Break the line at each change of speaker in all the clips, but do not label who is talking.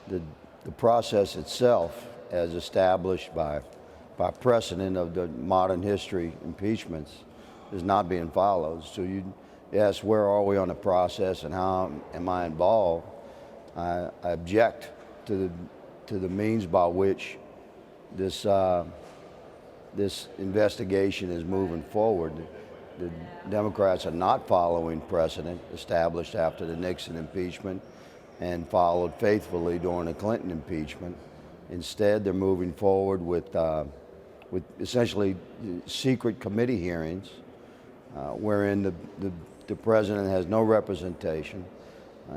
the, the process itself, as established by precedent of the modern history impeachments, is not being followed. So you ask, where are we on the process and how am I involved? I object to the means by which this investigation is moving forward. The Democrats are not following precedent established after the Nixon impeachment and followed faithfully during the Clinton impeachment. Instead, they're moving forward with essentially secret committee hearings, wherein the president has no representation.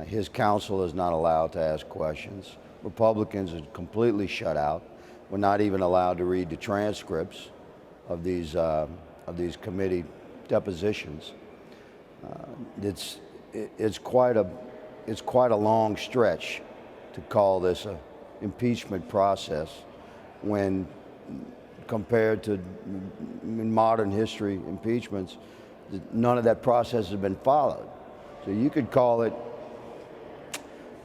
His counsel is not allowed to ask questions. Republicans are completely shut out. We're not even allowed to read the transcripts of these committee depositions. It's quite a long stretch to call this a impeachment process when compared to modern history impeachments, none of that process has been followed. So you could call it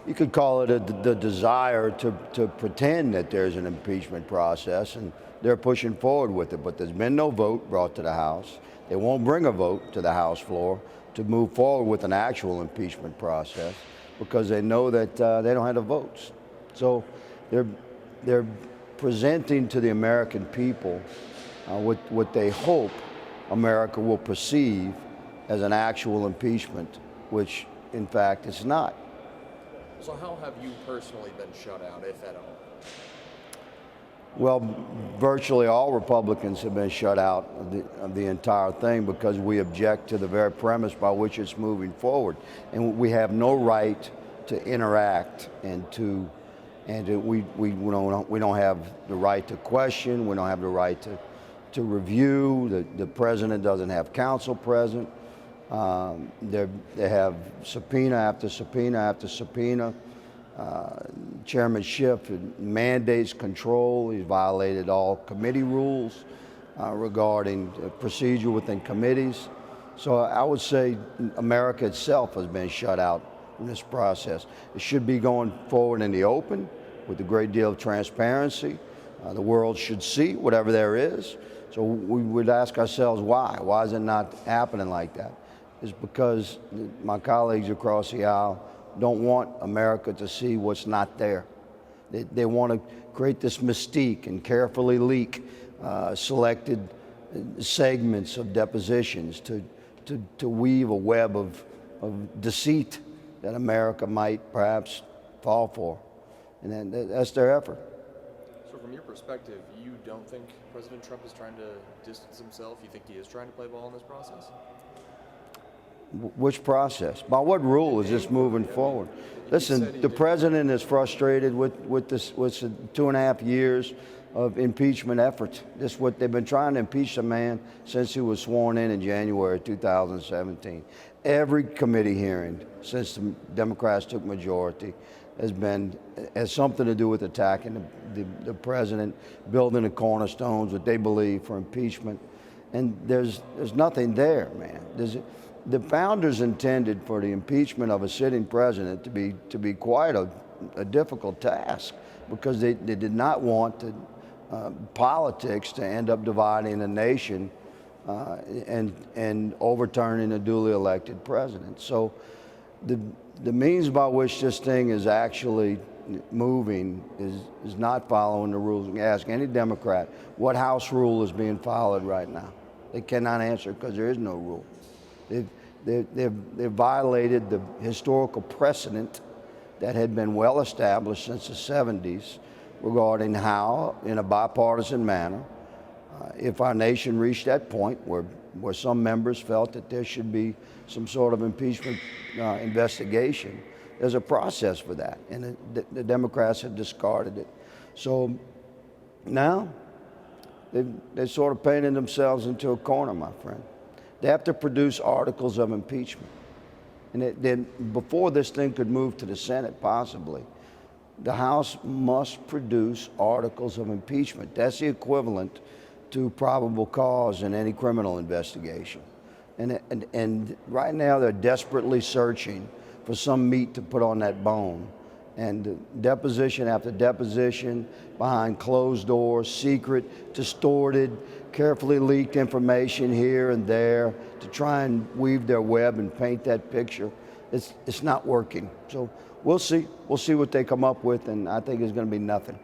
the desire to pretend that there's an impeachment process, and they're pushing forward with it, but there's been no vote brought to the House. They won't bring a vote to the House floor to move forward with an actual impeachment process because they know that they don't have the votes. So they're presenting to the American people what they hope America will perceive as an actual impeachment, which in fact it's not.
So how have you personally been shut out, if at all?
Well, virtually all Republicans have been shut out of the entire thing because we object to the very premise by which it's moving forward, and we have no right to interact we don't have the right to question. We don't have the right to review. The president doesn't have counsel present. They have subpoena after subpoena after subpoena. Chairman Schiff mandates control. He's violated all committee rules regarding procedure within committees. So I would say America itself has been shut out in this process. It should be going forward in the open with a great deal of transparency. The world should see whatever there is. So we would ask ourselves why. Why is it not happening like that? It's because my colleagues across the aisle don't want America to see what's not there. They want to create this mystique and carefully leak selected segments of depositions to weave a web of deceit that America might perhaps fall for. And that's their effort.
So from your perspective, you don't think President Trump is trying to distance himself? You think he is trying to play ball in this process?
Which process? By what rule is this moving forward? Listen, the president is frustrated with this 2.5 years of impeachment efforts. This is what they've been trying to impeach the man since he was sworn in January 2017. Every committee hearing since the Democrats took majority has something to do with attacking the president, building the cornerstones that they believe for impeachment, and there's nothing there, man. The founders intended for the impeachment of a sitting president to be quite a difficult task because they did not want politics to end up dividing the nation and overturning a duly elected president. So the means by which this thing is actually moving is not following the rules. You can ask any Democrat what House rule is being followed right now. They cannot answer because there is no rule. They've violated the historical precedent that had been well established since the 70s regarding how, in a bipartisan manner, if our nation reached that point where some members felt that there should be some sort of impeachment investigation, there's a process for that, and the Democrats have discarded it. So now they're sort of painting themselves into a corner, my friend. They have to produce articles of impeachment. And then before this thing could move to the Senate, possibly, the House must produce articles of impeachment. That's the equivalent to probable cause in any criminal investigation. And right now they're desperately searching for some meat to put on that bone. And deposition after deposition, behind closed doors, secret, distorted, carefully leaked information here and there to try and weave their web and paint that picture. It's not working. So we'll see. We'll see what they come up with, and I think it's going to be nothing.